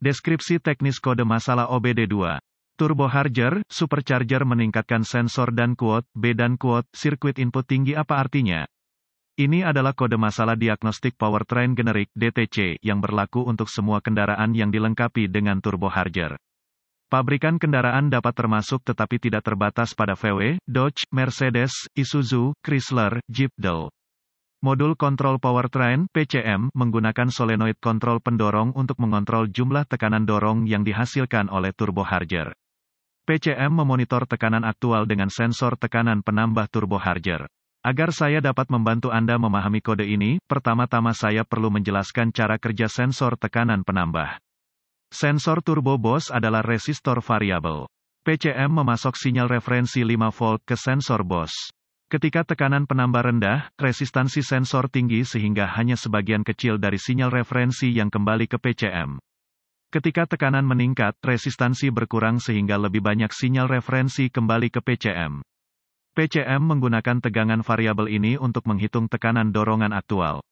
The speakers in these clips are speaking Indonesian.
Deskripsi teknis kode masalah OBD2. Turbocharger, supercharger meningkatkan sensor dan kuot, B dan kuot, sirkuit input tinggi apa artinya? Ini adalah kode masalah diagnostik powertrain generik, DTC, yang berlaku untuk semua kendaraan yang dilengkapi dengan turbocharger. Pabrikan kendaraan dapat termasuk tetapi tidak terbatas pada VW, Dodge, Mercedes, Isuzu, Chrysler, Jeep, Dell. Modul kontrol powertrain, PCM, menggunakan solenoid kontrol pendorong untuk mengontrol jumlah tekanan dorong yang dihasilkan oleh turbocharger. PCM memonitor tekanan aktual dengan sensor tekanan penambah turbocharger. Agar saya dapat membantu Anda memahami kode ini, pertama-tama saya perlu menjelaskan cara kerja sensor tekanan penambah. Sensor turbo BOS adalah resistor variabel. PCM memasok sinyal referensi 5 volt ke sensor BOS. Ketika tekanan penambah rendah, resistansi sensor tinggi sehingga hanya sebagian kecil dari sinyal referensi yang kembali ke PCM. Ketika tekanan meningkat, resistansi berkurang sehingga lebih banyak sinyal referensi kembali ke PCM. PCM menggunakan tegangan variabel ini untuk menghitung tekanan dorongan aktual.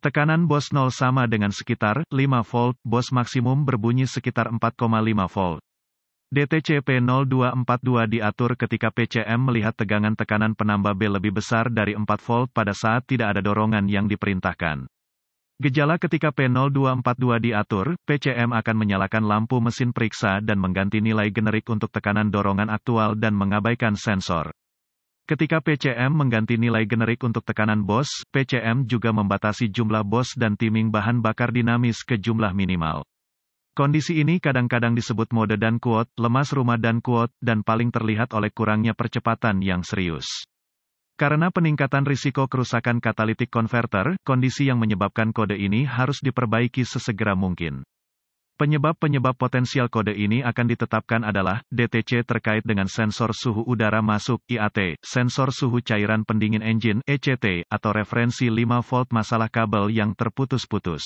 Tekanan BOS 0 sama dengan sekitar 5 volt, BOS maksimum berbunyi sekitar 4,5 volt. DTC P0242 diatur ketika PCM melihat tegangan tekanan penambah B lebih besar dari 4 volt pada saat tidak ada dorongan yang diperintahkan. Gejala ketika P0242 diatur, PCM akan menyalakan lampu mesin periksa dan mengganti nilai generik untuk tekanan dorongan aktual dan mengabaikan sensor. Ketika PCM mengganti nilai generik untuk tekanan BOS, PCM juga membatasi jumlah BOS dan timing bahan bakar dinamis ke jumlah minimal. Kondisi ini kadang-kadang disebut mode dan kuot, lemas rumah dan kuot, dan paling terlihat oleh kurangnya percepatan yang serius. Karena peningkatan risiko kerusakan catalytic converter, kondisi yang menyebabkan kode ini harus diperbaiki sesegera mungkin. Penyebab-penyebab potensial kode ini akan ditetapkan adalah, DTC terkait dengan sensor suhu udara masuk, IAT, sensor suhu cairan pendingin engine, ECT, atau referensi 5 volt masalah kabel yang terputus-putus.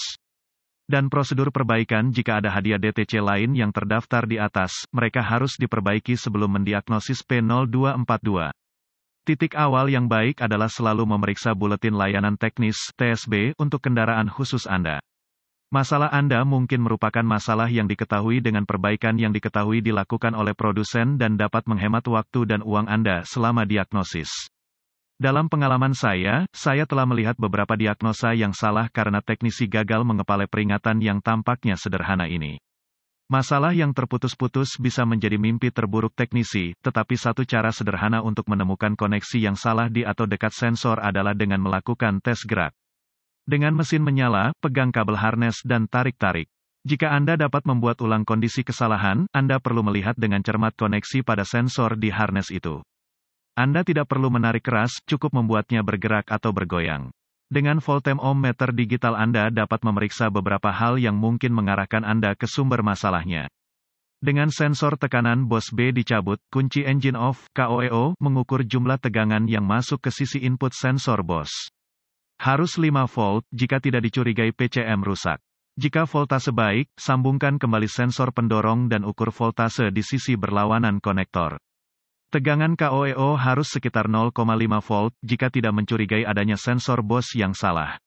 Dan prosedur perbaikan jika ada hadiah DTC lain yang terdaftar di atas, mereka harus diperbaiki sebelum mendiagnosis P0242. Titik awal yang baik adalah selalu memeriksa buletin layanan teknis, TSB, untuk kendaraan khusus Anda. Masalah Anda mungkin merupakan masalah yang diketahui dengan perbaikan yang diketahui dilakukan oleh produsen dan dapat menghemat waktu dan uang Anda selama diagnosis. Dalam pengalaman saya telah melihat beberapa diagnosa yang salah karena teknisi gagal mengepalai peringatan yang tampaknya sederhana ini. Masalah yang terputus-putus bisa menjadi mimpi terburuk teknisi, tetapi satu cara sederhana untuk menemukan koneksi yang salah di atau dekat sensor adalah dengan melakukan tes gerak. Dengan mesin menyala, pegang kabel harness dan tarik-tarik. Jika Anda dapat membuat ulang kondisi kesalahan, Anda perlu melihat dengan cermat koneksi pada sensor di harness itu. Anda tidak perlu menarik keras, cukup membuatnya bergerak atau bergoyang. Dengan voltameter digital Anda dapat memeriksa beberapa hal yang mungkin mengarahkan Anda ke sumber masalahnya. Dengan sensor tekanan BOS B dicabut, kunci engine off, KOEO, mengukur jumlah tegangan yang masuk ke sisi input sensor BOS. Harus 5 volt, jika tidak dicurigai PCM rusak. Jika voltase baik, sambungkan kembali sensor pendorong dan ukur voltase di sisi berlawanan konektor. Tegangan KOEO harus sekitar 0,5 volt, jika tidak mencurigai adanya sensor BOS yang salah.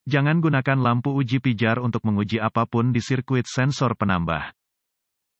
Jangan gunakan lampu uji pijar untuk menguji apapun di sirkuit sensor penambah.